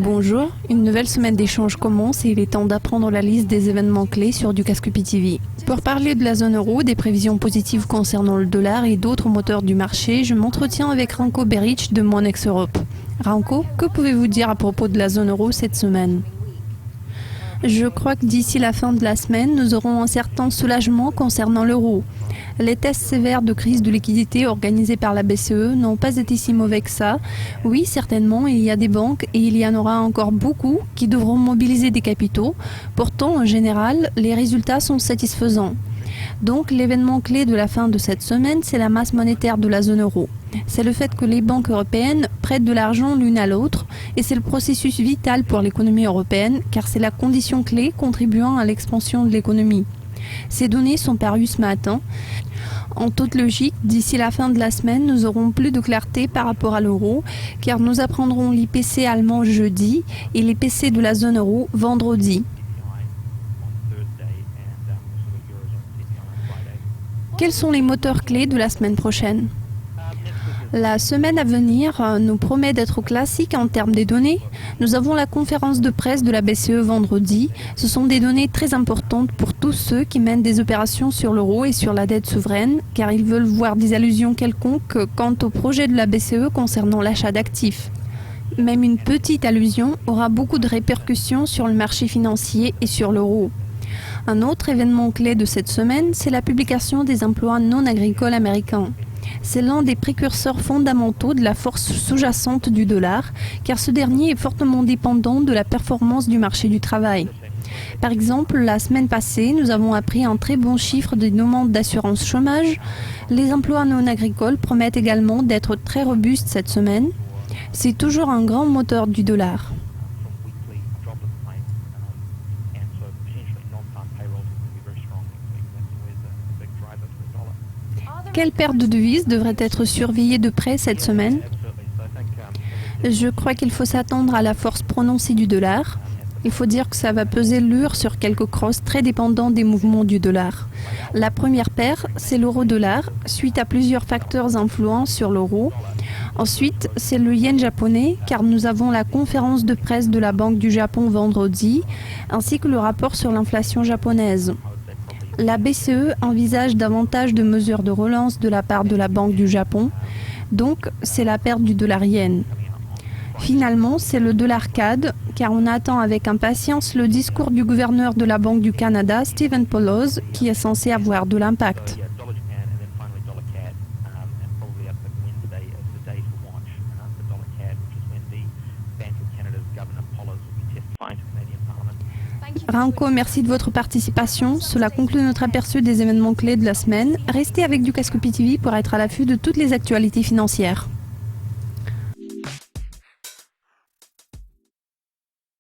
Bonjour, une nouvelle semaine d'échange commence et il est temps d'apprendre la liste des événements clés sur Dukascopy TV. Pour parler de la zone euro, des prévisions positives concernant le dollar et d'autres moteurs du marché, je m'entretiens avec Ranko Beric de Monex Europe. Ranko, que pouvez-vous dire à propos de la zone euro cette semaine ? Je crois que d'ici la fin de la semaine, nous aurons un certain soulagement concernant l'euro. Les tests sévères de crise de liquidité organisés par la BCE n'ont pas été si mauvais que ça. Oui, certainement, il y a des banques et il y en aura encore beaucoup qui devront mobiliser des capitaux. Pourtant, en général, les résultats sont satisfaisants. Donc, l'événement clé de la fin de cette semaine, c'est la masse monétaire de la zone euro. C'est le fait que les banques européennes prêtent de l'argent l'une à l'autre et c'est le processus vital pour l'économie européenne car c'est la condition clé contribuant à l'expansion de l'économie. Ces données sont parues ce matin. En toute logique, d'ici la fin de la semaine, nous aurons plus de clarté par rapport à l'euro car nous apprendrons l'IPC allemand jeudi et l'IPC de la zone euro vendredi. Quels sont les moteurs clés de la semaine prochaine ? La semaine à venir nous promet d'être classique en termes des données. Nous avons la conférence de presse de la BCE vendredi. Ce sont des données très importantes pour tous ceux qui mènent des opérations sur l'euro et sur la dette souveraine, car ils veulent voir des allusions quelconques quant au projet de la BCE concernant l'achat d'actifs. Même une petite allusion aura beaucoup de répercussions sur le marché financier et sur l'euro. Un autre événement clé de cette semaine, c'est la publication des emplois non agricoles américains. C'est l'un des précurseurs fondamentaux de la force sous-jacente du dollar, car ce dernier est fortement dépendant de la performance du marché du travail. Par exemple, la semaine passée, nous avons appris un très bon chiffre des demandes d'assurance chômage. Les emplois non agricoles promettent également d'être très robustes cette semaine. C'est toujours un grand moteur du dollar. Quelle perte de devises devrait être surveillée de près cette semaine ? Je crois qu'il faut s'attendre à la force prononcée du dollar. Il faut dire que ça va peser lourd sur quelques crosses très dépendants des mouvements du dollar. La première paire, c'est l'euro-dollar, suite à plusieurs facteurs influents sur l'euro. Ensuite, c'est le yen japonais, car nous avons la conférence de presse de la Banque du Japon vendredi, ainsi que le rapport sur l'inflation japonaise. La BCE envisage davantage de mesures de relance de la part de la Banque du Japon, donc c'est la perte du dollar yen. Finalement, c'est le dollar CAD, car on attend avec impatience le discours du gouverneur de la Banque du Canada, Stephen Poloz, qui est censé avoir de l'impact. Ranko, merci de votre participation. Cela conclut notre aperçu des événements clés de la semaine. Restez avec Dukascopy TV pour être à l'affût de toutes les actualités financières.